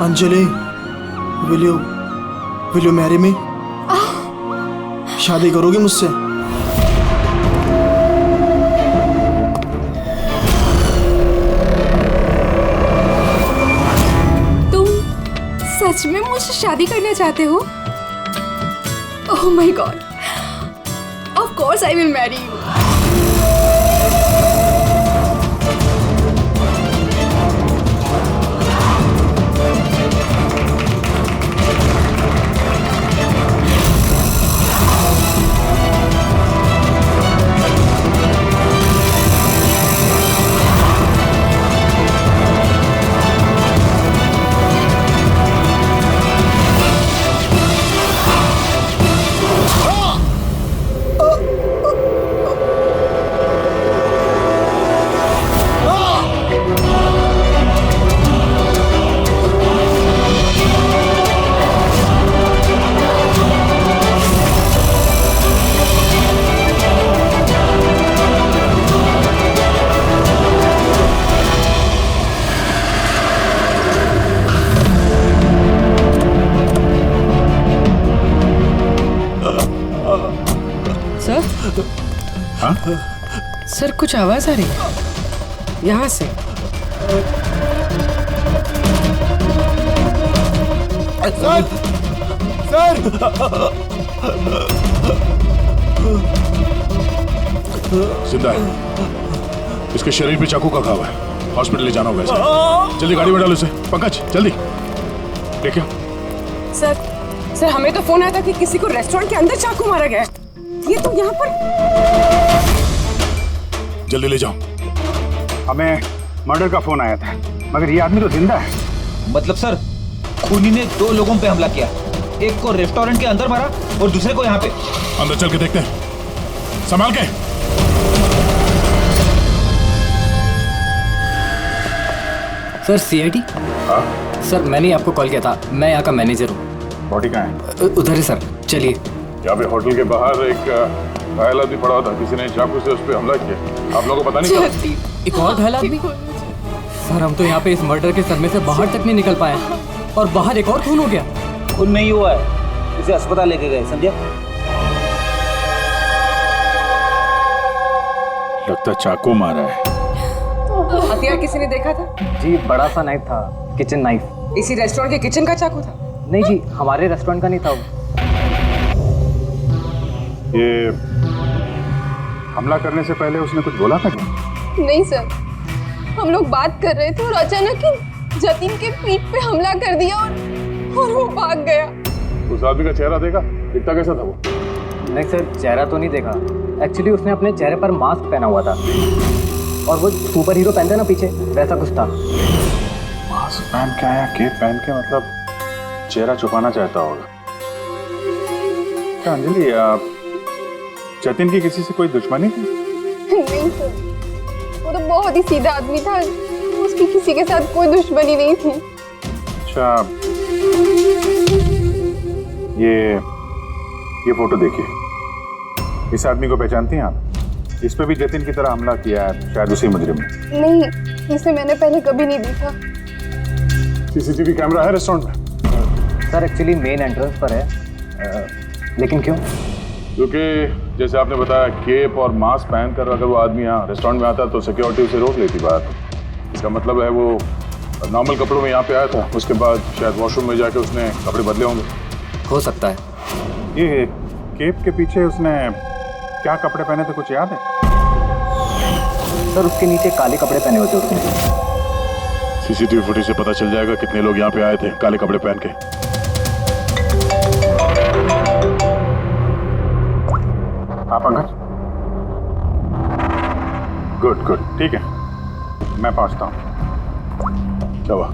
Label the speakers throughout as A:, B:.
A: Anjali, will you marry me? शादी करोगी मुझसे?
B: तुम सच में मुझसे शादी करना चाहते हो? Oh my God, of course I will marry you.
C: Sir कुछ आवाज आ रही है यहाँ से।
A: सर सर
D: जिंदा है। इसके शरीर पे चाकू का घाव है, हॉस्पिटल ले जाना होगा इसे। जल्दी गाड़ी में डालो इसे। पंकज जल्दी लेके आओ।
C: सर हमें तो फोन आया था कि किसी को रेस्टोरेंट के अंदर चाकू मारा गया है। ये तो यहाँ पर।
D: जल्दी ले जाओ।
E: हमें मर्डर का फोन आया था, मगर ये आदमी तो जिंदा है।
F: मतलब सर, खूनी ने 2 लोगों पे हमला किया, एक को रेस्टोरेंट के अंदर मारा और दूसरे को यहाँ पे।
D: अंदर चल के देखते हैं, संभाल के।
G: Sir CID? सर मैंने आपको कॉल किया था, मैं यहाँ का मैनेजर हूँ।
E: बॉडी कहाँ है?
G: उधर है सर, चलिए।
D: यहाँ पे होटल के बाहर एक घायल आदमी पड़ा था, किसी ने चाकू से उस पर हमला किया। आप लोगों को पता नहीं चला?
G: एक और घायल आदमी? सर हम तो यहाँ पे इस मर्डर के सदमे से बाहर तक नहीं निकल पाए और बाहर एक और खून हो गया।
F: खून नहीं हुआ है, इसे अस्पताल लेके गए, समझे?
D: लगता चाकू मारा है।
C: हथियार किसी ने देखा था?
G: जी बड़ा सा नाइफ था, किचन नाइफ।
C: इसी रेस्टोरेंट के किचन का चाकू था?
G: नहीं जी, हमारे रेस्टोरेंट का नहीं था वो।
E: ये हमला करने से पहले उसने कुछ बोला था क्या?
B: नहीं सर, हम लोग बात कर रहे थे और अचानक ही जतिन के पीठ पे हमला कर दिया और वो भाग गया।
D: उस आदमी का चेहरा देखा? दिखता कैसा था वो?
G: नहीं सर, चेहरा तो नहीं देखा। एक्चुअली उसने अपने चेहरे पर मास्क पहना हुआ था और वो सुपर हीरो पहनते ना पीछे, वैसा कुछ था।
E: मास्क पहन के आया, केप पहन के, मतलब चेहरा छुपाना चाहता होगा। क्या अंजलि, जतिन की किसी से कोई दुश्मनी थी?
B: नहीं सर, वो तो बहुत ही सीधा आदमी था, उसकी किसी के साथ कोई दुश्मनी नहीं थी।
E: अच्छा, ये फोटो देखिए। इस आदमी को पहचानती हैं आप? इस पे भी जतिन की तरह हमला किया है, शायद उसी मुजरिम ने।
B: नहीं, इसे मैंने पहले कभी नहीं देखा।
D: सीसीटीवी कैमरा है रेस्टोरेंट में?
G: सर एक्चुअली मेन एंट्रेंस पर है, लेकिन क्यों?
D: क्योंकि जैसे आपने बताया, केप और मास्क पहनकर अगर वो आदमी यहाँ रेस्टोरेंट में आता तो सिक्योरिटी उसे रोक लेती बाहर। इसका मतलब है वो नॉर्मल कपड़ों में यहाँ पे आया था, उसके बाद शायद वॉशरूम में जाके उसने कपड़े बदले होंगे।
G: हो सकता है।
E: ये केप के पीछे उसने क्या कपड़े पहने थे, कुछ याद है?
G: सर उसके नीचे काले कपड़े पहने हुए थे उसने।
D: सीसीटीवी फुटेज से पता चल जाएगा कितने लोग यहाँ पे आए थे काले कपड़े पहन के।
E: हाँ पंकज, गुड, ठीक है, मैं पहुंचता हूँ।
D: क्या हुआ?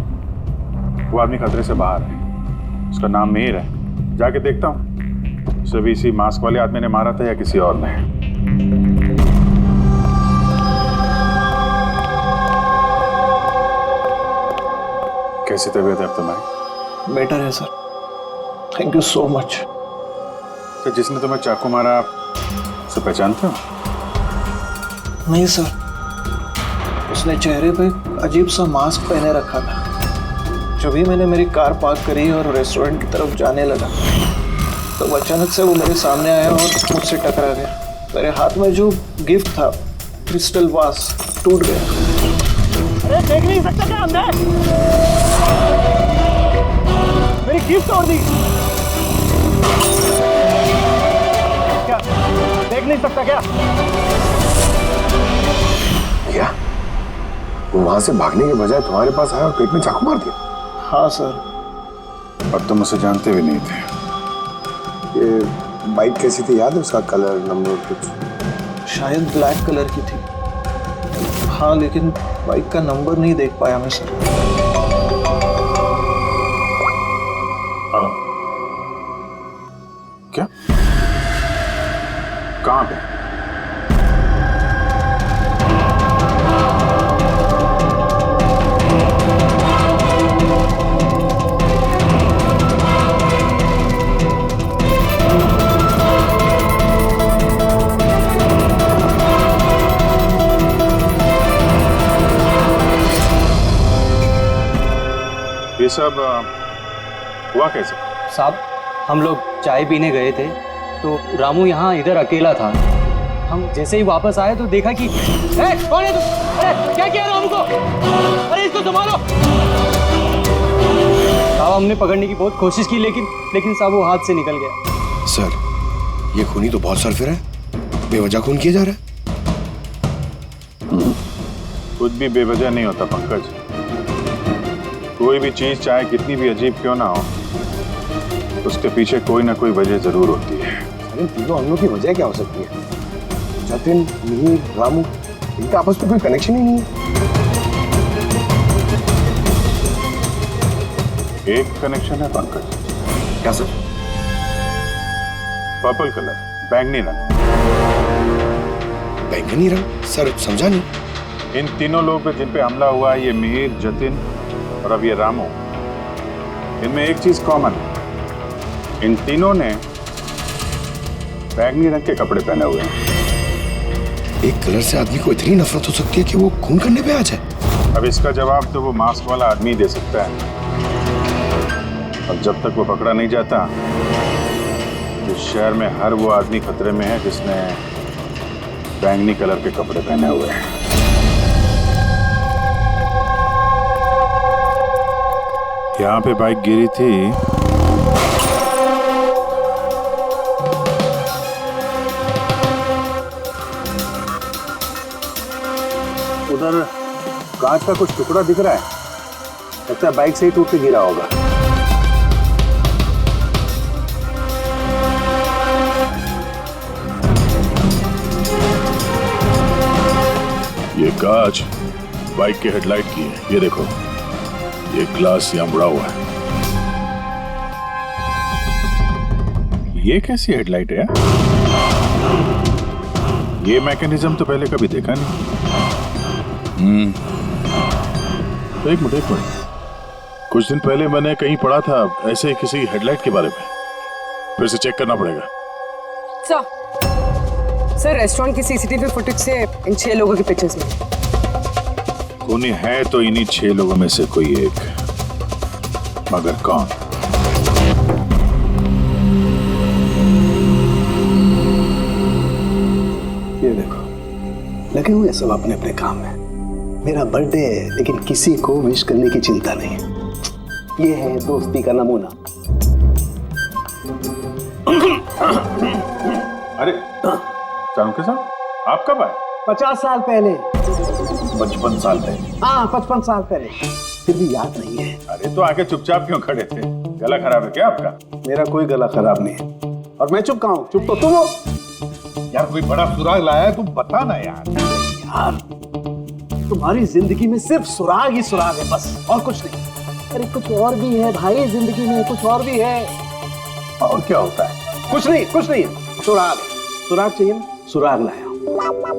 E: वो आदमी खतरे से बाहर है, उसका नाम मीर है। जाके देखता हूँ उसे भी इसी मास्क वाले आदमी ने मारा था या किसी और ने। कैसी तबीयत है अब तुम्हारी?
A: बेटर है sir, thank you so much.
E: तो जिसने तुम्हें चाकू मारा उसे पहचानते हो?
A: नहीं सर, उसने चेहरे पे अजीब सा मास्क पहने रखा था। जब ही मैंने मेरी कार पार्क करी और रेस्टोरेंट की तरफ जाने लगा तो अचानक से वो मेरे सामने आया और मुझसे टकरा गया। मेरे हाथ में जो गिफ्ट था, क्रिस्टल वास, टूट गया।
H: अरे देख नहीं सकता क्या अंदर? मेरी गिफ्ट तोड़ दी। क्या देख नहीं सकता क्या?
I: क्या वो वहां से भागने के बजाय तुम्हारे पास आया और पेट में चाकू मार दिया?
A: हाँ सर।
E: और तुम उसे जानते भी नहीं थे?
I: ये बाइक कैसी थी याद है? उसका कलर, नंबर कुछ?
A: शायद ब्लैक कलर की थी। हाँ, लेकिन बाइक का नंबर नहीं देख पाया मैं सर।
E: क्या? कहाँ पे? ये सब हुआ कैसे?
G: साहब, हम लोग चाय पीने गए थे तो रामू यहाँ इधर अकेला था। हम जैसे ही वापस आए तो देखा कि कौन है तुम? अरे क्या किया रामू को? अरे इसको संभालो। साहब, हमने पकड़ने की बहुत कोशिश की लेकिन साहब वो हाथ से निकल गया।
I: सर, ये खूनी तो बहुत सरफिर है। बेवजह खून किया जा रहा है।
E: कुछ भी बेवजह नहीं होता पंकज। कोई भी चीज चाहे कितनी भी अजीब क्यों ना हो, उसके पीछे कोई ना कोई वजह जरूर होती है।
I: अरे तीनों हमलों की वजह क्या हो सकती है? जतिन, मिहिर, रामू, इनका आपस में कोई कनेक्शन ही नहीं है।
E: एक कनेक्शन है पंकज।
I: क्या सर?
E: पर्पल कलर, बैंगनी रंग।
I: बैंगनी रंग? सर समझा नहीं।
E: इन तीनों लोगों पे जिन पे हमला हुआ है, ये मिहिर, जतिन और अब ये रामू, इनमें एक चीज कॉमन है। इन तीनों ने बैंगनी रंग के कपड़े पहने हुए हैं।
I: एक कलर से आदमी को इतनी नफरत हो सकती है कि वो खून करने पे आ जाए?
E: अब इसका जवाब तो वो मास्क वाला आदमी दे सकता है। और जब तक वो पकड़ा नहीं जाता, इस शहर में हर वो आदमी खतरे में है जिसने बैंगनी कलर के कपड़े पहने हुए हैं। यहाँ पे बाइक गिरी थी, उधर कांच का कुछ टुकड़ा दिख रहा है। लगता है बाइक से ही टूट के गिरा होगा।
D: ये कांच बाइक के हेडलाइट की है। ये देखो, ये ग्लास यहाँ मुड़ा हुआ है। ये कैसी हेडलाइट है यार? ये मैकेनिज्म तो पहले कभी देखा नहीं। एक मिनट। कुछ दिन पहले मैंने कहीं पढ़ा था ऐसे किसी हेडलाइट के बारे में। फिर से चेक करना पड़ेगा।
C: सर, रेस्टोरेंट की सीसीटीवी फुटेज से इन 6 लोगों की पिक्चर्स में
E: खूनी है तो इन्हीं 6 लोगों में से कोई एक, मगर कौन?
J: ये देखो, लगे हुए सब अपने अपने काम में। मेरा बर्थडे है लेकिन किसी को विश करने की चिंता नहीं है। ये है दोस्ती का नमूना।
E: अरे चाणक्य साहब, आप कब आए?
J: 50 साल पहले।
E: 55 साल पहले?
J: हाँ, 55 साल पहले। फिर भी याद नहीं है।
E: अरे तो आके चुपचाप क्यों खड़े थे? गला खराब है क्या आपका?
J: मेरा कोई गला खराब नहीं है। और मैं चुप कहाँ हूँ? चुप तो तुम हो।
E: यार कोई बड़ा सुराग लाया है, तुम बता ना यार।
J: यार, तुम्हारी जिंदगी में सिर्फ सुराग ही सुराग है, बस और कुछ नहीं। अरे कुछ और भी है भाई, जिंदगी में कुछ और भी है।
E: और क्या होता है?
J: कुछ नहीं। सुराग चाहिए ना? सुराग लाया हूं।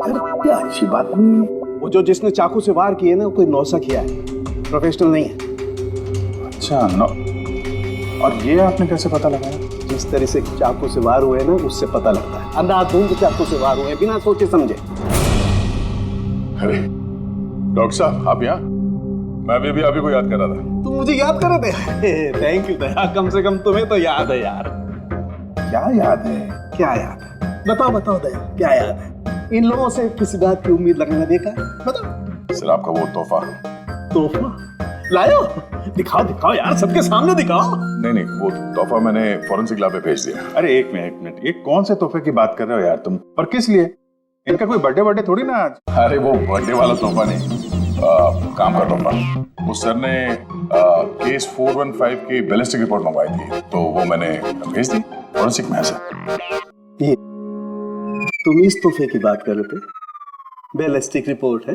J: अरे क्या अच्छी बात नहीं है। वो जो जिसने चाकू से वार किए ना, कोई नौसा किया है, प्रोफेशनल नहीं है।
E: अच्छा, नो। और ये आपने कैसे पता लगाया?
J: जिस तरह से चाकू से वार हुए ना, उससे पता लगता है। अंधाधुंध चाकू से वार हुए, बिना सोचे समझे।
D: अरे डॉक्टर साहब, आप यहाँ? मैं अभी आपको याद कर रहा था।
J: तुम मुझे याद कर रहे थे? थैंक यू दया, कम से कम तुम्हें तो याद है यार। क्या याद है? क्या याद है? बताओ दया, क्या याद है? इन लोगों से किसी बात की उम्मीद लगने देखा? बताओ।
D: सर आपका वो तोहफा।
J: लायो? दिखाओ यार, सबके सामने दिखाओ।
D: नहीं, वो तोहफा मैंने फॉरेंसिक लैब में भेज दिया।
E: अरे एक मिनट, ये कौन से तोहफे की बात कर रहे हो यार तुम, और किस लिए? इनका कोई बर्थडे थोड़ी ना आज।
D: अरे वो बर्थडे वाला तोहफा नहीं, काम का तोहफा। उस सर ने केस 415 की बैलिस्टिक रिपोर्ट मंगवाई थी, तो वो मैंने भेज दी। फॉरेंसिक में है सर।
J: ये तुम इस तोहफे की बात कर रहे थे? बैलिस्टिक रिपोर्ट है?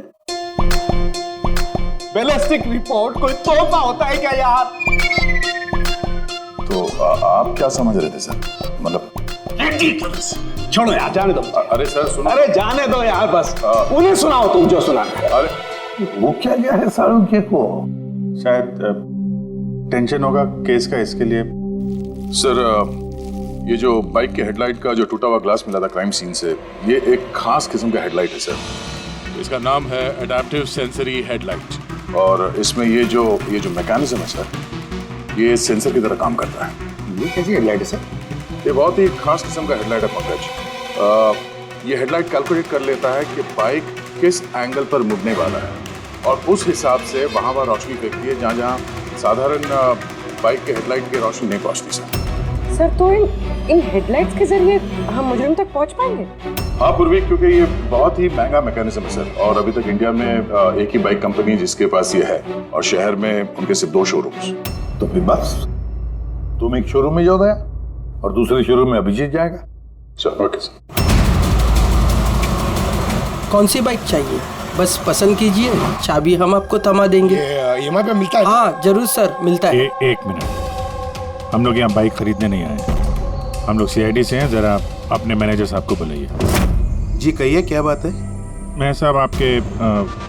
J: बैलिस्टिक रिपोर्ट कोई तोहफा होता है क्या यार?
D: तो आप क्या समझ रहे थे सर? मतलब
J: छोड़ो यार, जाने दो।
D: अरे सर सुनो।
J: अरे जाने दो यार, बस उन्हें सुनाओ तुम जो सुनाना।
D: अरे
I: वो क्या गया है शाहरुख को?
E: शायद टेंशन होगा केस का, इसके लिए।
D: सर ये जो बाइक के हेडलाइट का जो टूटा हुआ ग्लास मिला था क्राइम सीन से, ये एक खास किस्म का हेडलाइट है सर। इसका नाम है एडेप्टिव सेंसरी हेडलाइट, और इसमें ये जो मैकेनिज्म है सर, ये सेंसर की तरह काम करता है।
I: ये कैसी हेडलाइट है सर?
D: ये बहुत ही खास किस्म का हेडलाइट है पंकज। ये हेडलाइट कैलकुलेट कर लेता है कि बाइक किस एंगल पर मुड़ने वाला है, और उस हिसाब से वहाँ रोशनी फेंकती है जहाँ साधारण बाइक के हेडलाइट की रोशनी नहीं पहुँचती
C: सर। तो इन हेडलाइट्स के जरिए हम मुजरिम तक पहुँच पाएंगे?
D: हाँ पूर्वी, क्योंकि ये बहुत ही महंगा मैकेनिज्म है सर, और अभी तक इंडिया में एक ही बाइक कंपनी है जिसके पास ये है, और शहर में उनके सिर्फ 2 शोरूम्स।
I: तो फिर बस तुम एक शोरूम में जाओ दया, और दूसरे शोरूम में अभिजीत जाएगा।
D: Sir okay sir.
K: कौन सी बाइक चाहिए? बस पसंद कीजिए, चाबी हम आपको थमा देंगे।
I: EMI पे मिलता है?
K: हाँ जरूर सर, मिलता है।
E: एक मिनट, हम लोग यहाँ बाइक खरीदने नहीं आए, हम लोग CID से हैं। जरा अपने मैनेजर साहब को बुलाइए।
J: जी कहिए, क्या बात है?
E: मैं साहब आपके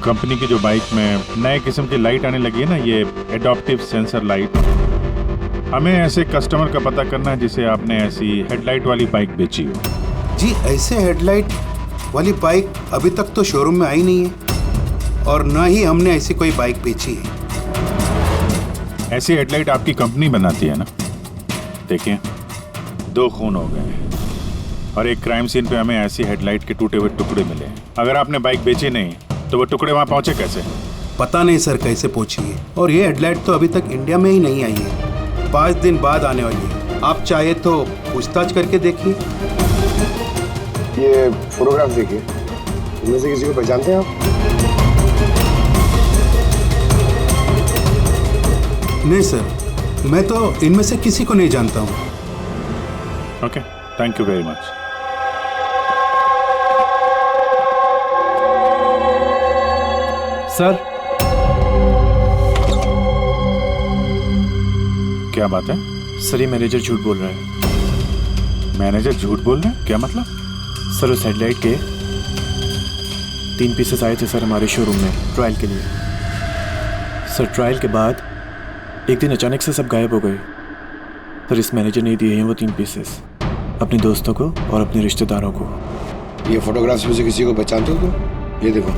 E: कंपनी की जो बाइक में नए किस्म की लाइट आने लगी है ना, ये एडॉप्टिव सेंसर लाइट, हमें ऐसे कस्टमर का पता करना है जिसे आपने ऐसी हेडलाइट वाली बाइक बेची हो।
J: जी ऐसे हेडलाइट वाली बाइक अभी तक तो शोरूम में आई नहीं है, और न ही हमने ऐसी कोई बाइक बेची है।
E: ऐसी हेडलाइट आपकी कंपनी बनाती है ना? देखिए 2 खून हो गए हैं, और एक क्राइम सीन पे हमें ऐसी हेडलाइट के टूटे हुए टुकड़े मिले हैं। अगर आपने बाइक बेची नहीं तो वो टुकड़े वहाँ पहुँचे कैसे?
J: पता नहीं सर कैसे पहुंची है, और ये हेडलाइट तो अभी तक इंडिया में ही नहीं आई है, 5 दिन बाद आने वाली है। आप चाहे तो पूछताछ करके देखिए।
I: ये फोटोग्राफ देखिए, इनमें से किसी को पहचानते हैं आप?
J: नहीं सर, मैं तो इनमें से किसी को नहीं जानता हूँ।
E: Okay, thank you very much.
K: Sir
E: क्या बात है?
K: सर ये मैनेजर झूठ बोल रहा है।
E: मैनेजर झूठ बोल रहे हैं? क्या मतलब?
K: सर उस हेडलाइट के 3 पीसेस आए थे सर हमारे शोरूम में ट्रायल के लिए। सर ट्रायल के बाद एक दिन अचानक से सब गायब हो गए। सर इस मैनेजर ने दिए हैं वो 3 पीसेस अपने दोस्तों को और अपने रिश्तेदारों को।
I: ये फोटोग्राफ्स में से किसी को पहचानते हो तुम? ये देखो।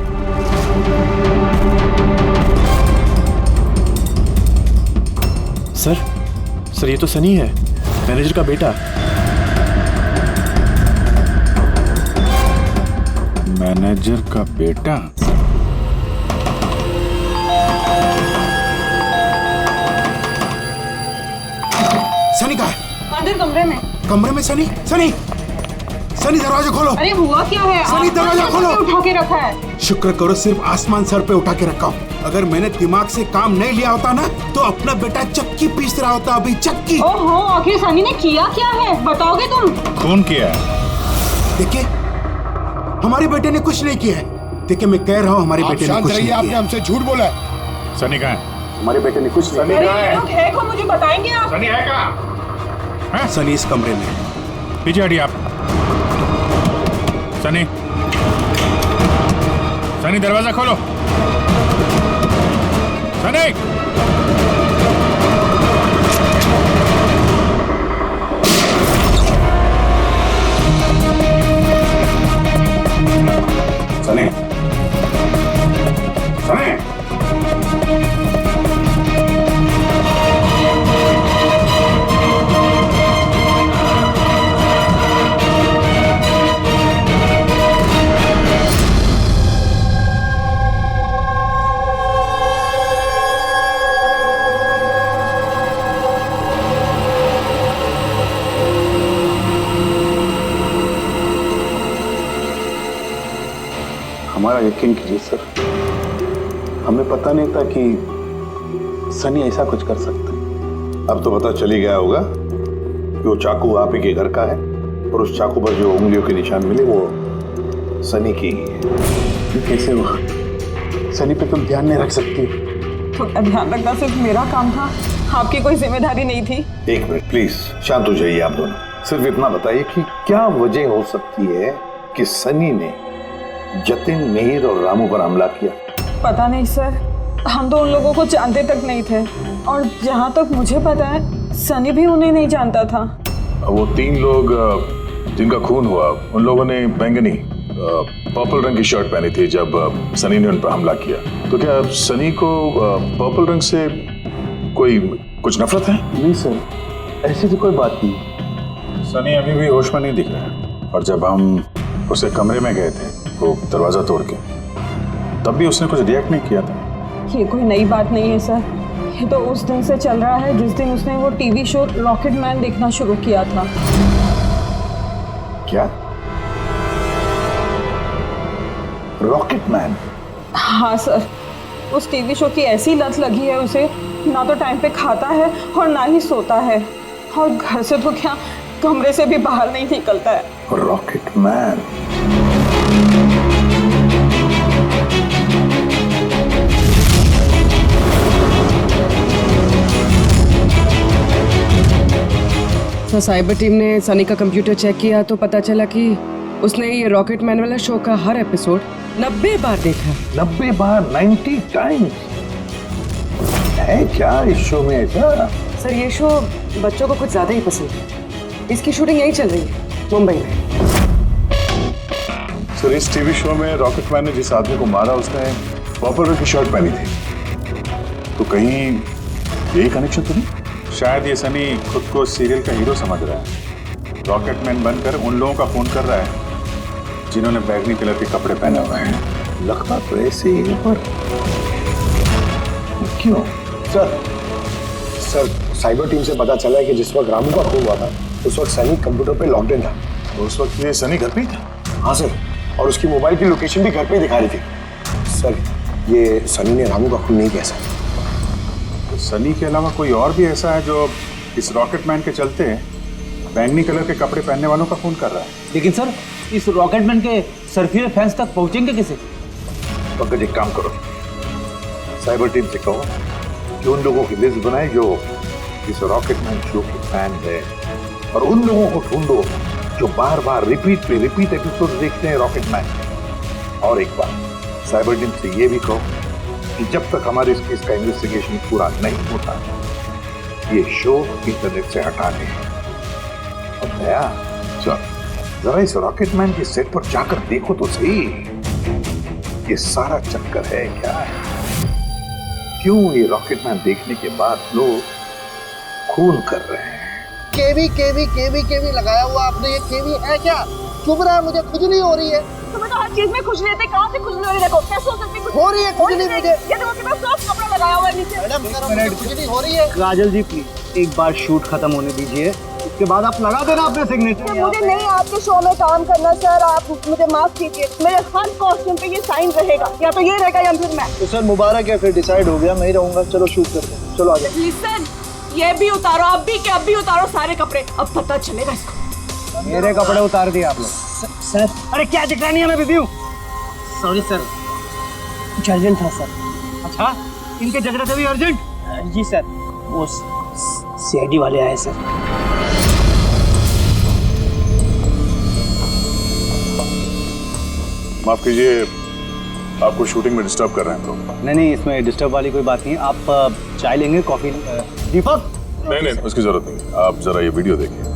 K: सर ये तो सनी है, मैनेजर का बेटा।
E: मैनेजर का बेटा?
J: सनी कहाँ है?
C: अंदर कमरे में।
J: कमरे में सनी? सनी दरवाजा खोलो।
C: अरे हुआ क्या है?
J: सनी दरवाजा खोलो।
C: उठा के रखा है।
J: शुक्र करो सिर्फ आसमान सर पे उठा के रखा हूँ। अगर मैंने दिमाग से काम नहीं लिया होता ना तो अपना बेटा चक्की पीस रहा होता अभी, चक्की।
C: ओहो, आखिर सनी ने किया क्या है, बताओगे तुम?
E: खून किया है।
J: देखिए हमारे बेटे ने कुछ नहीं किया है। देखिए मैं कह रहा हूँ हमारे बेटे ने कुछ नहीं किया।
I: आपने हमसे झूठ बोला है।
E: सनी कहाँ है?
J: हमारे बेटे ने कुछ नहीं
C: किया। अरे लोग है कौन, मुझे बताएंगे आप?
E: सनी है कहाँ?
J: सनी इस कमरे में।
E: पीछे हटिए आप। सनी दरवाजा खोलो। सनी सनी यकीन कीजिए सर, हमें पता नहीं था कि सनी ऐसा कुछ कर सकता है।
I: अब तो पता चल ही गया होगा कि वो चाकू आप ही के घर का है और उस चाकू पर जो उंगलियों के निशान मिले वो सनी की ही है।
E: ये कैसे हुआ? सनी पे तुम ध्यान नहीं रख सकती?
C: थोड़ा ध्यान रखना सिर्फ मेरा काम था, आपकी कोई जिम्मेदारी नहीं थी।
I: एक मिनट प्लीज, शांत हो जाइए आप दोनों। सिर्फ इतना बताइए कि क्या वजह हो सकती है कि सनी ने जतिन, मिहिर और रामू पर हमला किया?
C: पता नहीं सर, हम तो उन लोगों को जानते तक नहीं थे, और जहाँ तक मुझे पता है सनी भी उन्हें नहीं जानता था।
D: वो 3 लोग जिनका खून हुआ, उन लोगों ने बैंगनी पर्पल रंग की शर्ट पहनी थी जब सनी ने उन पर हमला किया। तो क्या सनी को पर्पल रंग से कोई कुछ नफरत है?
E: नहीं सर, ऐसी तो कोई बात नहीं। सनी अभी भी होश में नहीं दिख रहा है, और जब हम उसे कमरे में गए थे वो दरवाजा तोड़ के, तब भी उसने कुछ रिएक्ट नहीं किया था।
C: ये कोई नई बात नहीं है सर, ये तो उस दिन से चल रहा है जिस दिन उसने वो टीवी शो रॉकेट मैन देखना शुरू किया था।
I: क्या? Rocket man?
C: हाँ सर, उस टीवी शो की ऐसी लत लगी है उसे, ना तो टाइम पे खाता है और ना ही सोता है, और घर से तो क्या कमरे से भी बाहर नहीं निकलता है।
I: Rocket man?
C: Sir, cyber team ने सनी का कंप्यूटर चेक किया तो पता चला कि उसने ये रॉकेट मैन वाला शो का हर एपिसोड 90 बार देखा।
I: 90 बार? 90 टाइम्स? है क्या इस शो में ऐसा?
C: सर, ये शो बच्चों को कुछ ज्यादा ही पसंद है, इसकी शूटिंग यही चल रही है मुंबई में।
D: सर, इस टीवी शो में रॉकेट मैन ने जिस आदमी को मारा उसने पर्पल रंग की शर्ट पहनी थी, तो कहीं यही कनेक्शन तो नहीं?
E: शायद ये सनी खुद को सीरियल का हीरो समझ रहा है, रॉकेट मैन बनकर उन लोगों का खून कर रहा है जिन्होंने बैगनी कलर के कपड़े पहने हुए हैं।
I: लगता तो ऐसे ही, पर क्यों?
J: सर, साइबर टीम से पता चला है कि जिस वक्त रामू का खून हुआ था उस वक्त सनी कंप्यूटर पे लॉक्ड इन था।
D: तो उस वक्त ये सनी घर पे ही था?
J: हाँ सर, और उसकी मोबाइल की लोकेशन भी घर पे ही दिखा रही थी। सर, ये सनी ने रामू का खून नहीं किया सर।
E: तो सनी के अलावा कोई और भी ऐसा है जो इस रॉकेट मैन के चलते बैंगनी कलर के कपड़े पहनने वालों का खून कर रहा है?
F: लेकिन सर, इस रॉकेटमैन के सर्फियर फैंस तक पहुंचेंगे कैसे?
I: पंकज, एक काम करो, साइबर टीम से कहो कि उन लोगों की लिस्ट बनाए जो इस रॉकेटमैन शो के फैन है, और उन लोगों को ढूंढो जो बार बार रिपीट एपिसोड देखते हैं रॉकेटमैन। और एक बार साइबर टीम से ये भी कहो कि जब तक हमारे इस केस का इन्वेस्टिगेशन पूरा नहीं होता, ये शो इंटरनेट से हटा दें। और दया, जरा इस रॉकेटमैन के सेट पर जाकर देखो तो सही, ये सारा चक्कर है क्या? क्यों ये रॉकेटमैन देखने के बाद लोग खून कर रहे हैं?
L: केवी लगाया हुआ आपने, ये केवी है क्या? चुभ रहा है, मुझे खुजली हो रही है।
C: तुम्हें तो हर चीज में खुजली रहती है, कहाँ से खुजली हो रही है? देखो कैसे हो सकती है?
L: हो रही है खुजली मुझे।
C: ये देखो कितना साफ कपड़ा लगाया हुआ है नीचे।
L: मैडम, खुजली हो रही है।
H: काजल जी प्लीज एक बार शूट खत्म होने दीजिए, उसके बाद आप लगा देना अपने सिग्नेचर।
L: मुझे नहीं आपके शो में काम करना सर, आप मुझे माफ कीजिए। मेरे हर कॉस्ट्यूम पे ये साइन रहेगा, या तो ये रहेगा या फिर मैं।
H: तो सर मुबारक है, फिर डिसाइड हो गया, मैं ही रहूंगा। चलो शूट करते हैं, चलो आगे।
C: लिसन, ये भी उतारो, अब भी उतारो सारे कपड़े, अब पता चलेगा इसको।
H: मेरे कपड़े उतार दिए आप लोग। सर, अरे क्या दिखा नहीं है, मैं बिजी हूँ। सॉरी सर, कुछ अर्जेंट था सर। अच्छा, इनके झगड़े से भी अर्जेंट? जी सर, वो सीआईडी वाले आए सर।
D: माफ कीजिए, आपको शूटिंग में डिस्टर्ब कर रहे हैं तो?
H: नहीं, इसमें डिस्टर्ब वाली कोई बात नहीं है। आप चाय लेंगे, कॉफी? दीपक?
D: नहीं, उसकी जरूरत नहीं। आप जरा ये वीडियो देखिए।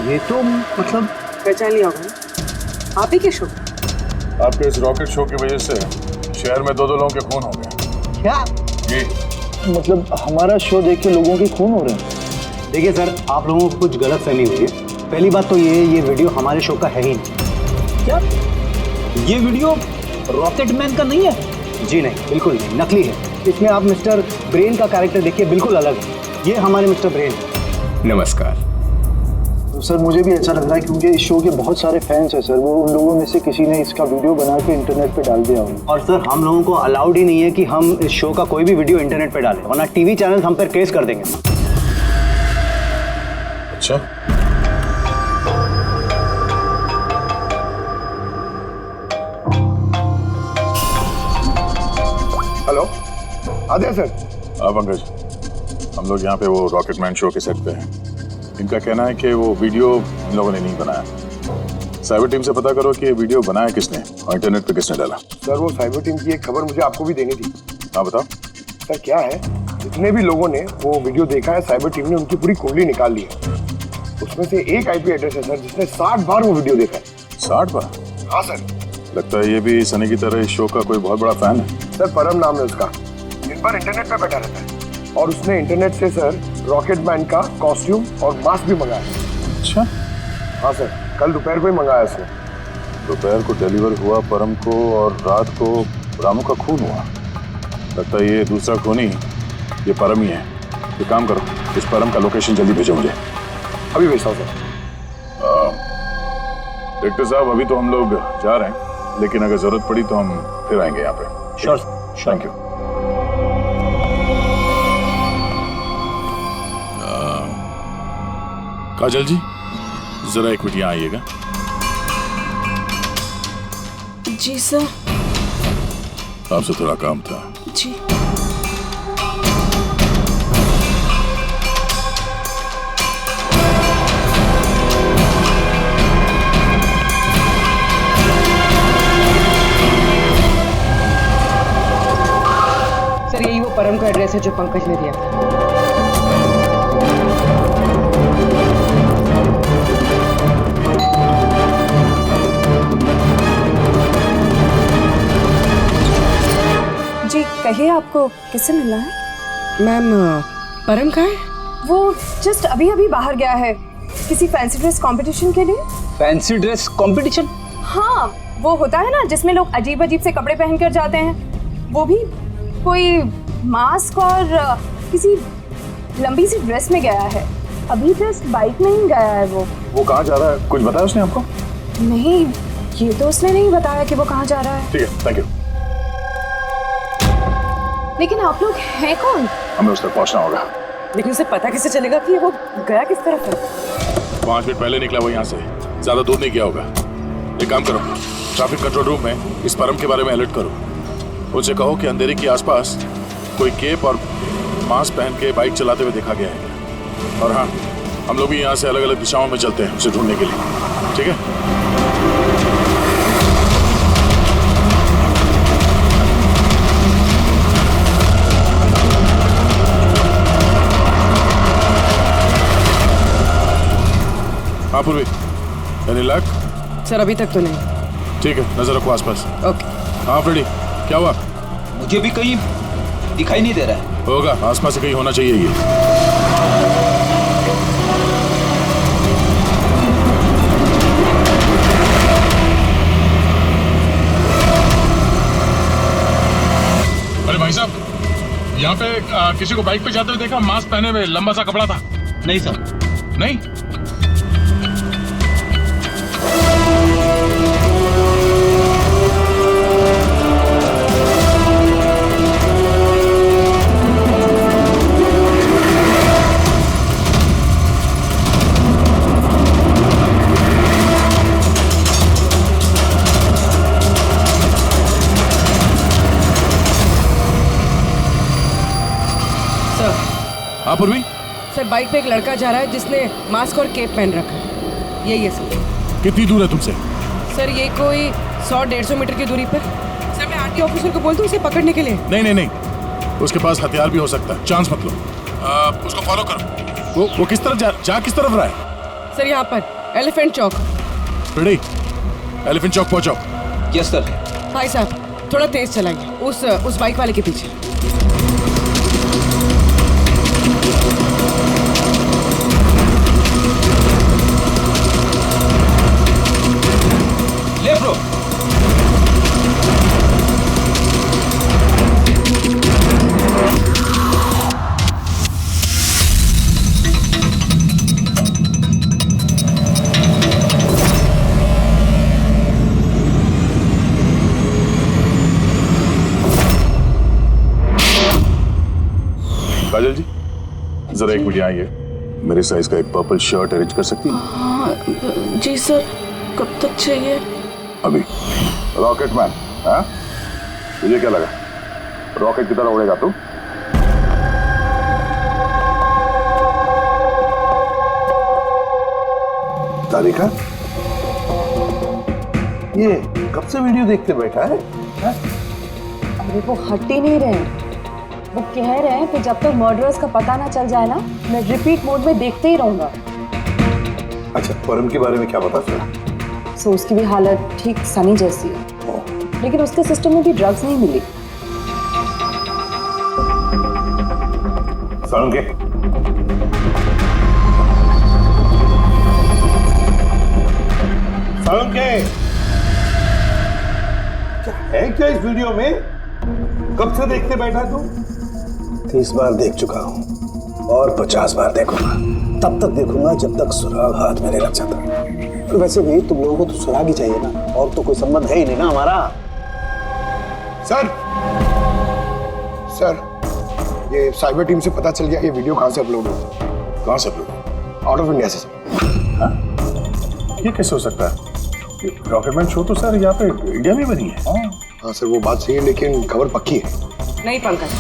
H: ये तो मतलब
C: पहचान लिया होगा, आप ही के शो?
D: आपके इस रॉकेट शो की वजह से शहर में 2 लोगों के खून हो गए।
H: क्या?
D: जी।
H: मतलब हमारा शो देख के लोगों के खून हो रहे हैं? देखिए सर, आप लोगों को कुछ गलत फहमी हुई है। पहली बात तो ये वीडियो हमारे शो का है ही नहीं।
F: क्या ये वीडियो रॉकेटमैन का नहीं है?
H: जी नहीं, बिल्कुल नहीं, नकली है। इसमें आप मिस्टर ब्रेन का कैरेक्टर देखिए, बिल्कुल अलग है। ये हमारे मिस्टर ब्रेन।
M: नमस्कार
A: सर। मुझे भी ऐसा लग रहा है क्योंकि इस शो के बहुत सारे फैंस हैं सर। वो उन लोगों में से किसी ने इसका वीडियो बना के इंटरनेट पे डाल दिया होगा।
H: और सर हम लोगों को अलाउड ही नहीं है कि हम इस शो का कोई भी वीडियो इंटरनेट पे डालें, वरना टीवी चैनल हम पर केस कर देंगे।
D: अच्छा,
I: हेलो, आदित्य सर।
D: हाँ पंकज, हम लोग यहाँ पे वो रॉकेटमैन शो के सेट पे हैं। इनका कहना है कि वो वीडियो इन लोगों ने नहीं बनाया। साइबर टीम से पता करो कि ये वीडियो बनाया किसने और इंटरनेट पे किसने डाला।
I: सर वो साइबर टीम की एक खबर मुझे आपको भी देनी थी।
D: हाँ बताओ।
I: सर क्या है, जितने भी लोगों ने वो वीडियो देखा है, साइबर टीम ने उनकी पूरी कुंडली निकाल ली है। उसमें से एक आईपी एड्रेस है सर जिसने 60 बार वो वीडियो देखा है।
D: 60 बार?
I: हाँ सर।
D: लगता है ये भी सनी की तरह इस शो का कोई बहुत बड़ा फैन है।
I: सर परम नाम है उसका, दिन भर इंटरनेट पे बैठा रहता है और उसने इंटरनेट से सर रॉकेटमैन का कॉस्ट्यूम और मास्क भी मंगाया।
D: अच्छा।
I: हाँ सर, कल दोपहर को ही मंगाया उसने।
D: दोपहर को डिलीवर हुआ परम को और रात को रामू का खून हुआ। लगता है ये दूसरा खूनी ये परम ही है। ये काम करो, इस परम का लोकेशन जल्दी भेजो मुझे।
I: अभी भेजता हूँ सर।
D: डायरेक्टर साहब, अभी तो हम लोग जा रहे हैं, लेकिन अगर जरूरत पड़ी तो हम फिर आएंगे यहाँ पे।
H: Sure,
D: thank you. Kajal ji, जरा एक मिनट यहाँ आइएगा।
B: जी सर।
D: आपसे थोड़ा काम था।
B: जी।
N: सर यही वो परम का एड्रेस है जो पंकज ने दिया था।
B: जी कहिए, आपको किससे मिलना है?
N: मैम परम कहाँ है?
B: वो जस्ट अभी अभी बाहर गया है किसी फैंसी ड्रेस कंपटीशन के लिए।
F: Fancy dress competition?
B: हाँ, वो होता है ना जिसमें लोग अजीब अजीब से कपड़े पहनकर जाते हैं। वो भी कोई मास्क और किसी लंबी सी ड्रेस में गया है। अभी जस्ट बाइक में ही गया है वो
D: कहाँ जा रहा है, कुछ बताया उसने आपको?
B: नहीं, ये तो उसने नहीं बताया कि वो कहाँ जा रहा है।
D: ठीक है, थैंक यू।
B: लेकिन आप लोग हैं कौन?
D: हमें उस तक पहुंचना होगा।
N: लेकिन उसे पता कैसे चलेगा कि वो गया किस तरफ है?
D: 5 मिनट पहले निकला वो यहाँ से, ज्यादा दूर नहीं गया होगा। एक काम करो, ट्रैफिक कंट्रोल रूम में इस परम के बारे में अलर्ट करो। उनसे कहो कि अंधेरे के आसपास कोई केप और मास्क पहन के बाइक चलाते हुए देखा गया है। और हाँ, हम लोग भी यहाँ से अलग अलग दिशाओं में चलते हैं उसे ढूंढने के लिए। ठीक है? हाँ पूर्वी, एनी लक?
N: सर अभी तक तो नहीं।
D: ठीक है, नजर रखो आसपास।
N: ओके।
D: हाँ फ्रेडी, क्या हुआ?
F: मुझे भी कहीं दिखाई नहीं दे रहा है।
D: होगा, आसपास से कहीं होना चाहिए ये।
O: अरे भाई साहब, यहाँ पे किसी को बाइक पे जाते हुए देखा, मास्क पहने हुए, लंबा सा कपड़ा था।
F: नहीं सर।
O: नहीं?
D: हाँ पूर्वी?
N: सर बाइक पे एक लड़का जा रहा है जिसने मास्क और केप पहन रखा है। यही है सर।
D: कितनी दूर है तुमसे?
N: सर ये कोई 100-150 मीटर की दूरी पर। सर मैं आरटी ऑफिसर को बोल दूं उसे पकड़ने के लिए?
D: नहीं नहीं नहीं, उसके पास हथियार भी हो सकता है, चांस मत लो। उसको फॉलो करो। वो किस तरफ जा किस तरफ रहा है?
N: सर यहाँ पर एलिफेंट चौक।
D: रेडी, एलिफेंट चौक पहुंचो।
F: Yes sir.
N: भाई साहब थोड़ा तेज चलाइए, उस बाइक वाले के पीछे।
F: लेफ्ट रो।
D: जरा एक मिनट यहाँ आइए। मेरे साइज का एक पर्पल शर्ट अरेंज कर सकती हैं?
N: हाँ जी सर, कब तक चाहिए?
D: अभी। रॉकेटमैन, हाँ? तुझे क्या लगा रॉकेट की तरह उड़ेगा तू?
I: तारिका, ये कब से वीडियो देखते बैठा है?
B: अरे वो हट ही नहीं रहे, वो कह रहे हैं कि जब तक मर्डरर्स का पता ना चल जाए ना, मैं रिपीट मोड में देखते ही रहूंगा।
I: अच्छा, परम के बारे में क्या पता चला?
B: सो उसकी भी हालत ठीक सनी जैसी है, लेकिन उसके सिस्टम में भी ड्रग्स नहीं मिली।
I: के क्या है क्या इस वीडियो में? कब से देखते बैठा तू?
J: 30 बार देख चुका हूँ और 50 बार देखूंगा। तब तक देखूंगा जब तक सुराग हाथ में नहीं लग जाता। तो वैसे भी तुम लोगों को तो सुराग ही चाहिए ना, और तो कोई संबंध है ही नहीं ना हमारा।
M: सर, ये साइबर टीम से पता चल गया ये वीडियो कहाँ से अपलोड हुआ।
D: कहाँ से अपलोड?
M: आउट ऑफ इंडिया से सर।
D: हाँ? ये कैसे हो सकता है? रॉकेटमैन शो तो सर यहाँ पे इंडिया में बनी है।
M: हाँ सर, वो बात सही है, लेकिन खबर पक्की है।
N: नहीं पंकज,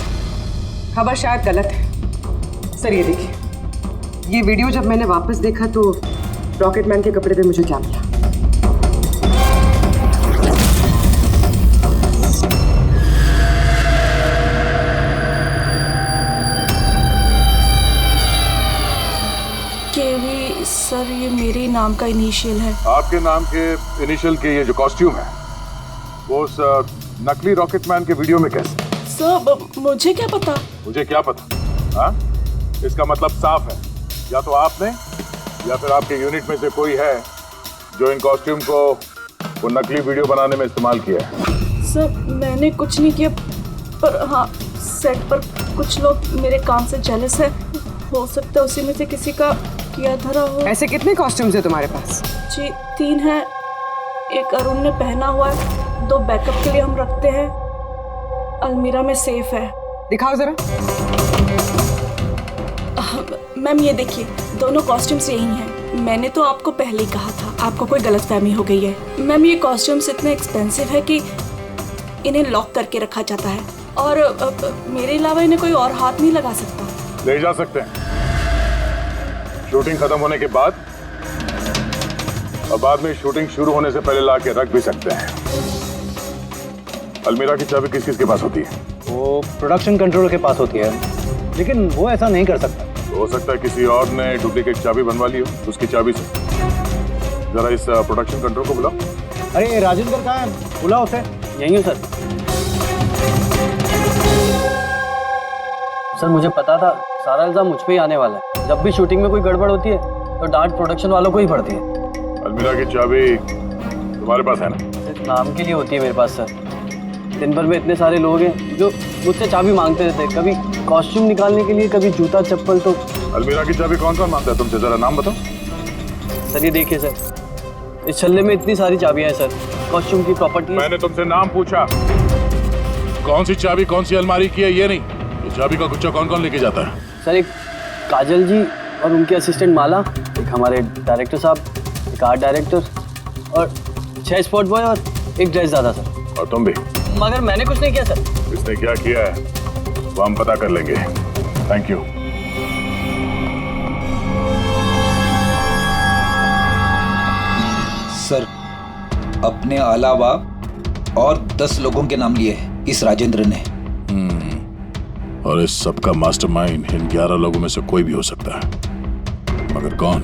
N: खबर शायद गलत है। सर ये देखिए, ये वीडियो जब मैंने वापस देखा तो रॉकेटमैन के कपड़े पे मुझे क्या मिला।
P: केवी सर, ये मेरे नाम का इनिशियल है।
D: आपके नाम के इनिशियल के ये जो कॉस्ट्यूम है वो उस नकली रॉकेटमैन के वीडियो में कैसे?
P: सर मुझे क्या पता?
D: मुझे क्या पता? हाँ? इसका मतलब साफ है, या तो आपने या फिर आपके यूनिट में से कोई है जो इन कॉस्ट्यूम को वो नकली वीडियो बनाने में इस्तेमाल किया है।
P: सर मैंने कुछ नहीं किया, पर हाँ सेट पर कुछ लोग मेरे काम से जेलस है। हो सकता है उसी में से किसी का किया धरा हो।
N: ऐसे कितने कॉस्ट्यूम्स है तुम्हारे पास?
P: जी 3 हैं। एक अरुण ने पहना हुआ है, 2 बैकअप के लिए हम रखते हैं। अलमीरा में सेफ है।
N: दिखाओ जरा।
P: मैम ये देखिए, दोनों कॉस्ट्यूम्स यही हैं। मैंने तो आपको पहले ही कहा था, आपको कोई गलतफहमी हो गई है। मैम ये कॉस्ट्यूम्स इतने एक्सपेंसिव है कि इन्हें लॉक करके रखा जाता है, और मेरे अलावा इन्हें कोई और हाथ नहीं लगा सकता।
D: ले जा सकते हैं शूटिंग खत्म होने के बाद, और बाद में शूटिंग शुरू होने से पहले ला के रख भी सकते हैं। अलमीरा की चाबी किस किस के पास होती है?
G: वो प्रोडक्शन कंट्रोल के पास होती है, लेकिन वो ऐसा नहीं कर सकता।
D: तो हो सकता है किसी और ने डुप्लीकेट चाबी बनवा ली हो उसकी चाबी से। जरा इस प्रोडक्शन कंट्रोल को बुलाओ।
G: अरे राजेंद्र कहाँ है? बुलाओ उसे। यहीं हूँ सर। सर मुझे पता था सारा इल्जाम मुझ पे ही आने वाला है। जब भी शूटिंग में कोई गड़बड़ होती है तो डांट प्रोडक्शन वालों को ही पड़ती है।
D: अलमीरा की चाबी तुम्हारे पास है ना?
G: सिर्फ नाम के लिए होती है मेरे पास सर। दिन भर में इतने सारे लोग हैं जो मुझसे चाबी मांगते रहते हैं, कभी कॉस्ट्यूम निकालने के लिए, कभी जूता चप्पल। तो
D: अलमीरा की चाबी कौन कौन मांगता है तुमसे? जरा नाम बताओ।
G: सर ये देखिए सर, इस छल्ले में इतनी सारी चाबियां हैं सर, कॉस्ट्यूम की, प्रॉपर्टी।
D: मैंने तुमसे नाम पूछा, कौन सी चाबी कौन सी अलमारी की है, ये नहीं। ये चाबी का गुच्छा कौन कौन लेके जाता है?
G: सर एक काजल जी और उनके असिस्टेंट माला, एक हमारे डायरेक्टर साहब, एक आर्ट डायरेक्टर, और 6 स्पॉट बॉय और एक ड्रेस दादा सर।
D: और तुम भी?
G: मगर मैंने कुछ नहीं किया सर।
D: इसने क्या किया है वो हम पता कर लेंगे। Thank you.
F: सर अपने अलावा और 10 लोगों के नाम लिए हैं इस राजेंद्र ने।
D: और इस सब का मास्टरमाइंड इन 11 लोगों में से कोई भी हो सकता है, मगर कौन?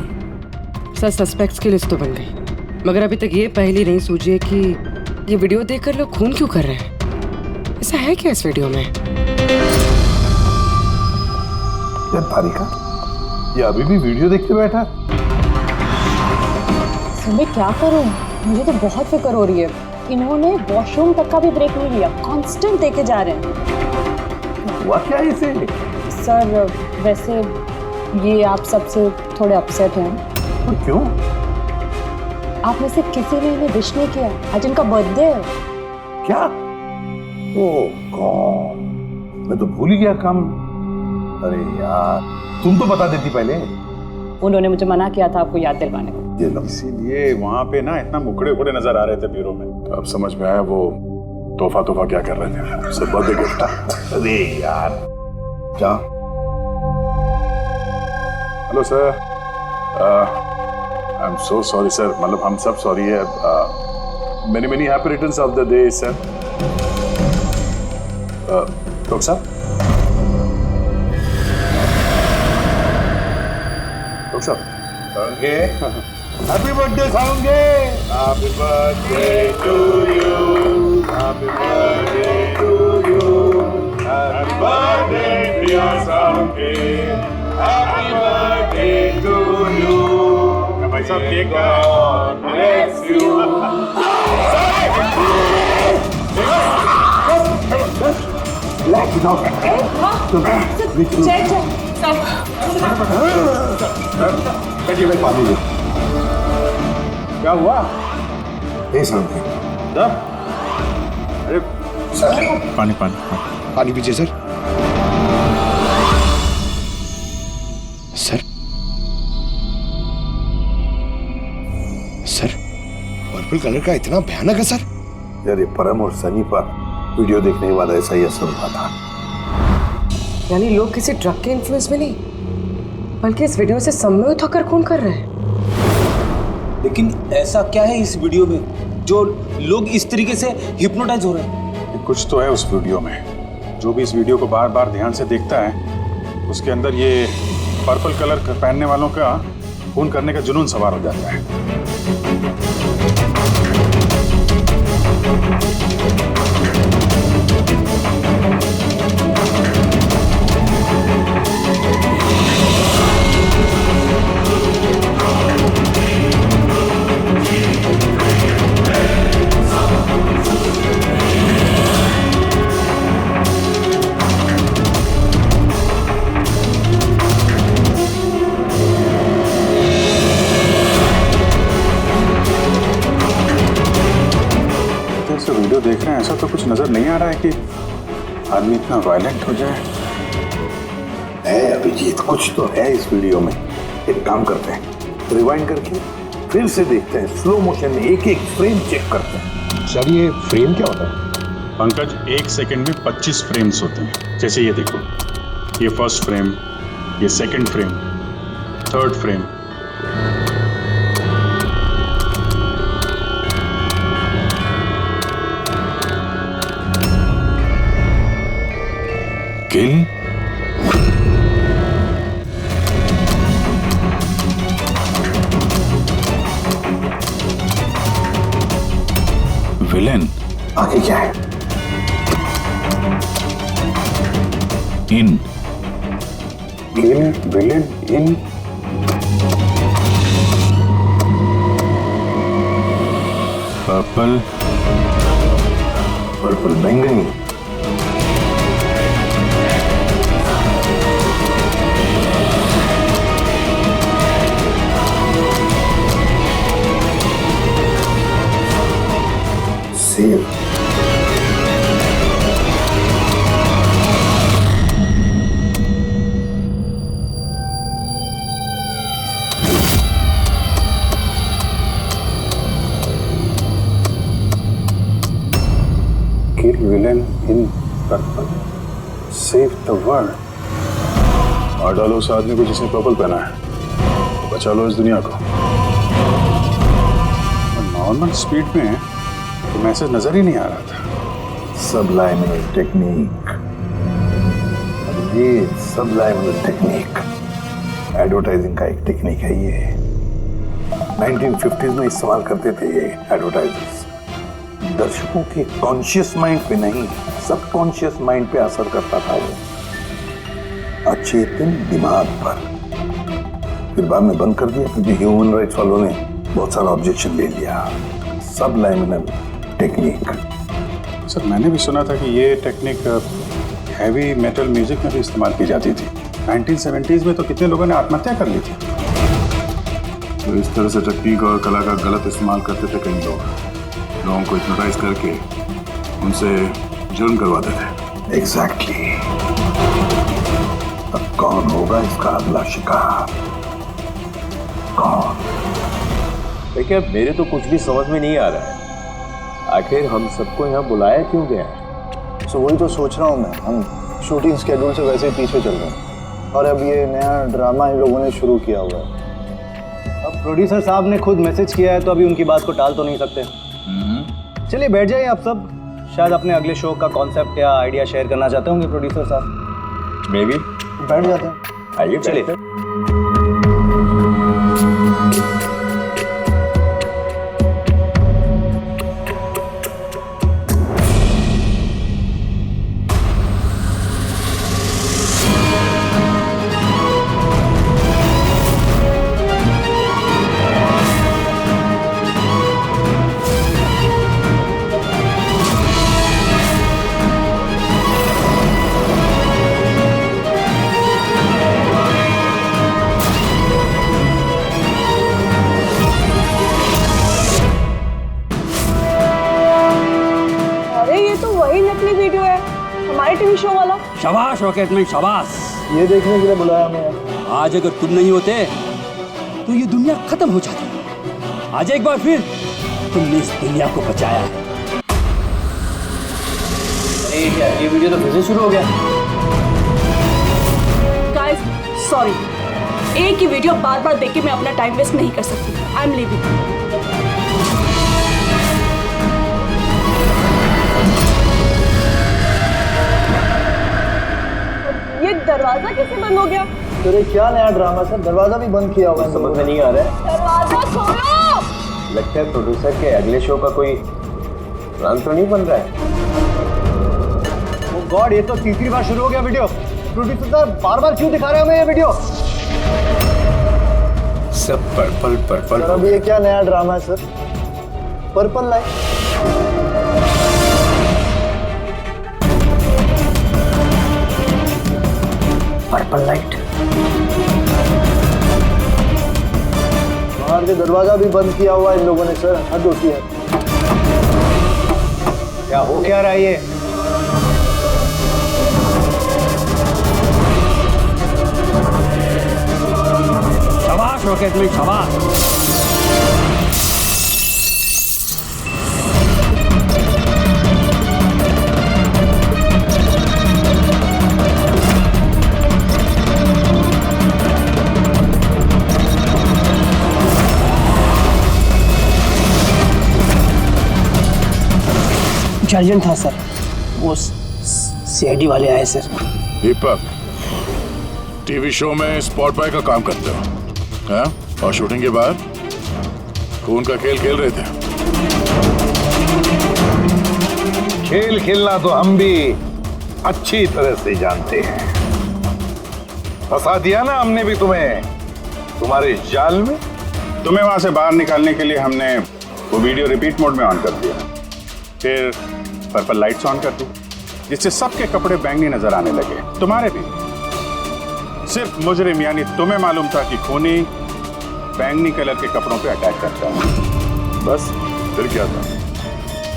N: सर सस्पेक्ट्स की लिस्ट तो बन गई, मगर अभी तक ये पहली नहीं सूझी है कि ये वीडियो देखकर लोग खून क्यों कर रहे हैं। ऐसा है क्या इस वीडियो में?
I: क्या तारिका, ये अभी भी वीडियो देखते बैठा?
B: मैं क्या करूं, मुझे तो बहुत फिक्र हो रही है। इन्होंने वॉशरूम तक का भी ब्रेक नहीं लिया, कांस्टेंट देके जा रहे हैं।
I: हुआ क्या इसे?
B: सर वैसे ये आप सबसे थोड़े अपसेट हैं।
I: तो क्यों?
B: आप में से किसी ने इन्हें विश नहीं किया, आज इनका बर्थडे है।
I: क्या? ओह गॉड, मैं तो भूल ही गया काम। अरे यार,
E: तुम तो बता देती पहले।
C: उन्होंने मुझे मना किया था आपको याद दिलवाने को।
E: ये लो। इसीलिए वहां पे ना इतना मुखड़े उखड़े नजर आ रहे थे ब्यूरो में।
D: तो अब समझ में आया वो तोहफा क्या कर रहे थे। सब बर्थडे गिफ्ट।
E: अरे यार क्या?
D: Hello sir, I am so sorry sir, मतलब हम सब सॉरी है। Many happy returns of the day sir. Doctor साहब, डॉक्टर साहब,
E: happy birthday Saunge. Happy birthday to you, happy birthday to you, happy birthday dear Saunge, happy birthday to you. भाई साहब cake God bless you.
I: Relax now.
E: बैठिए भाई, पानी दो। क्या हुआ?
I: Hey, something.
E: अरे
I: सर,
E: पानी
I: पानी पीजिए सर। सर, पर्पल कलर का इतना भयानक है सर?
M: यार ये परम और सनी पर वीडियो देखने के बाद ऐसा ही असर हुआ था।
N: यानी लोग किसी ड्रग के इन्फ्लुएंस में नहीं, बल्कि इस वीडियो से सम्मोहित होकर खून कर रहे हैं।
F: लेकिन ऐसा क्या है इस वीडियो में जो लोग इस तरीके से हिप्नोटाइज हो रहे हैं?
E: कुछ तो है उस वीडियो में। जो भी इस वीडियो को बार बार ध्यान से देखता है, उसके अंदर ये पर्पल कलर पहनने वालों का खून करने का जुनून सवार हो जाता है। वीडियो देख रहे हैं, ऐसा तो कुछ नजर नहीं आ रहा है कि आदमी इतना वायलेंट हो जाए।
I: है अभिजीत, कुछ तो है इस वीडियो में। एक काम करते हैं, रिवाइंड करके फिर से देखते हैं, स्लो मोशन में एक एक फ्रेम चेक करते हैं।
M: सर ये फ्रेम क्या होता है?
E: पंकज, 1 सेकंड में 25 फ्रेम्स होते हैं। जैसे ये देखो, ये फर्स्ट फ्रेम, ये सेकंड फ्रेम, थर्ड फ्रेम।
D: किल, विलेन,
I: आगे क्या है?
D: इन,
I: किल, विलेन, इन।
D: पर्पल,
I: पर्पल बैंगनी, save,
E: kill villain in purple, save the world.
D: मार डालो उस आदमी को जिसने पर्पल पहना है, बचा लो इस दुनिया को।
E: नॉर्मल स्पीड में तो मैसेज नजर ही नहीं आ रहा था।
I: सबलाइमिनल टेक्निक, ये सबलाइमिनल टेक्निक एडवर्टाइजिंग का एक टेक्निक है। ये 1950s में इस्तेमाल करते थे ये एडवर्टाइजर्स। दर्शकों के कॉन्शियस माइंड पे नहीं, सबकॉन्शियस माइंड पे असर करता था वो, अचेतन दिमाग पर। फिर बाद में बंद कर दिया क्योंकि ह्यूमन राइट्स वालों ने बहुत सारा ऑब्जेक्शन ले लिया। सबलाइमिनल टेक्निक।
E: सर, मैंने भी सुना था कि ये टेक्निक हैवी मेटल म्यूजिक में भी इस्तेमाल की जाती थी। 1970s में तो कितने लोगों ने आत्महत्या कर ली थी।
D: तो इस तरह से टेक्निक और कला का गलत इस्तेमाल करते थे कई लोग, लोगों को हिप्नोटाइज करके उनसे जुर्म करवाते थे।
I: एग्जैक्टली। अब कौन होगा इसका अगला शिकार? कौन?
Q: देखिए मेरे तो कुछ भी समझ में नहीं आ रहा है, आखिर हम सबको यहाँ बुलाया क्यों गया है?
A: सो वही तो सोच रहा हूँ मैं। हम शूटिंग स्केड्यूल से वैसे ही पीछे चल रहे हैं और अब ये नया ड्रामा इन लोगों ने शुरू किया हुआ है।
G: अब प्रोड्यूसर साहब ने खुद मैसेज किया है तो अभी उनकी बात को टाल तो नहीं सकते। चलिए बैठ जाइए आप सब, शायद अपने अगले शो का कॉन्सेप्ट या आइडिया शेयर करना चाहते होंगे प्रोड्यूसर साहब।
Q: मे बी
A: बैठ जाते हैं।
Q: आइए
G: चलिए।
L: टीवी शो वाला।
H: शाबाश रॉकेटमैन शाबाश।
A: ये देखने के लिए बुलाया हमें।
H: आज अगर तुम नहीं होते तो ये दुनिया खत्म हो जाती। आज एक बार फिर तुमने इस दुनिया को बचाया है।
G: अरे क्या ये वीडियो तो फिर से शुरू हो गया?
P: गाइस सॉरी, एक ही वीडियो बार बार देख के मैं अपना टाइम वेस्ट नहीं कर सकती। I am leaving.
L: ये दरवाजा कैसे बंद हो गया?
A: तेरे क्या नया ड्रामा सर, दरवाजा भी बंद किया हुआ है।
Q: समझ में नहीं आ रहा है।
L: दरवाजा खोलो।
Q: लगता है प्रोड्यूसर के अगले शो का कोई प्लान तो नहीं बन रहा है।
G: ओ गॉड, ये तो तीसरी बार शुरू हो गया वीडियो। प्रोड्यूसर साहब बार बार क्यों दिखा रहे हैं हमें ये वीडियो?
I: सब पर्पल पर्पल।
A: अब ये क्या नया ड्रामा है sir? Purple light.
H: Purple light.
A: बाहर से दरवाजा भी बंद किया हुआ है इन लोगों ने सर, हद होती है।
G: क्या हो क्या रहा है ये?
H: शाबाश रॉकेटमैन शाबाश। अर्जेंट था सर, वो सीआईडी वाले आए सर।
O: दीपक, टीवी शो में स्पॉट बॉय का काम करते हो, हैं? और शूटिंग के बाद खून का खेल खेल रहे थे।
I: खेल खेलना तो हम भी अच्छी तरह से जानते हैं। फंसा दिया ना हमने भी तुम्हें तुम्हारे जाल में।
E: तुम्हें वहां से बाहर निकालने के लिए हमने वो वीडियो रिपीट मोड में ऑन कर दिया, फिर पर्पल लाइट्स ऑन कर दी, जिससे सबके कपड़े बैंगनी नजर आने लगे, तुम्हारे भी। सिर्फ मुजरिम यानी तुम्हें मालूम था कि खूनी बैंगनी कलर के कपड़ों पे अटैक करता है।
O: बस फिर क्या था?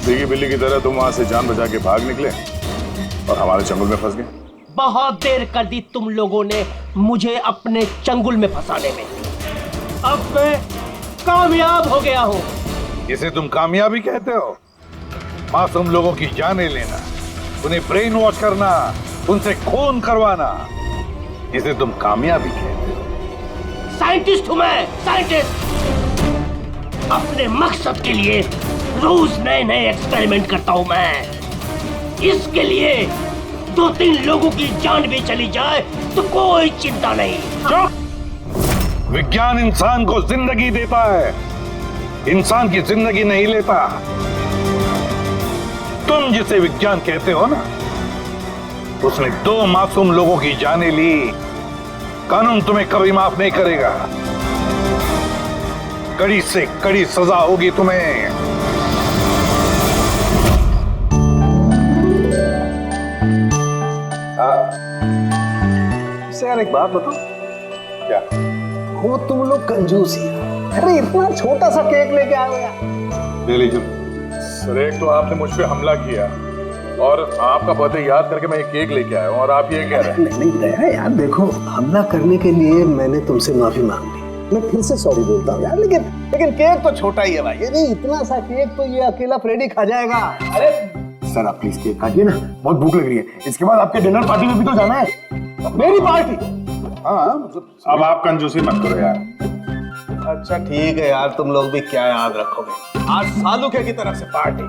O: भीगी बिल्ली की तरह तुम वहां से जान बचा के भाग निकले और हमारे चंगुल में फंस गए।
H: बहुत देर कर दी तुम लोगों ने मुझे अपने चंगुल में फंसाने में। अब मैं कामयाब हो गया हूँ।
I: इसे तुम कामयाबी कहते हो? मासूम लोगों की जानें लेना, उन्हें ब्रेन वॉश करना, उनसे खून करवाना, इसे तुम कामयाबी कहते हो?
H: साइंटिस्ट हूं मैं, साइंटिस्ट। अपने मकसद के लिए रोज नए नए एक्सपेरिमेंट करता हूं मैं। इसके लिए 2-3 लोगों की जान भी चली जाए तो कोई चिंता नहीं।
I: चुप! विज्ञान इंसान को जिंदगी देता है, इंसान की जिंदगी नहीं लेता। तुम जिसे विज्ञान कहते हो ना, उसने 2 मासूम लोगों की जानें ली। कानून तुम्हें कभी माफ नहीं करेगा। कड़ी से कड़ी सजा होगी तुम्हें।
A: यार एक बात बताओ,
E: क्या?
A: वो तुम लोग कंजूस ही। अरे इतना छोटा सा केक लेके आए हो यार।
E: ले लीजिए।
O: सर, एक तो आपने मुझ पे हमला किया,
D: और आपका बर्थडे याद करके मैं ये केक लेके आया हूँ और आप ये कह रहे हैं।
J: नहीं दया यार, देखो हमला करने के लिए मैंने तुमसे माफी मांग ली, मैं फिर से सॉरी बोलता हूँ यार, लेकिन केक तो छोटा ही है भाई, ये नहीं इतना सा केक तो ये अकेला फ्रेडी खा जाएगा। अरे सर आप प्लीज केक काटिए ना, बहुत भूख लग रही है, इसके बाद आपके डिनर पार्टी में भी तो जाना है, मेरी पार्टी। हाँ मतलब
E: अब आप कंजूसी मत करो यार।
J: अच्छा ठीक है यार, तुम लोग भी क्या याद रखोगे, आज सालू के की तरफ से पार्टी।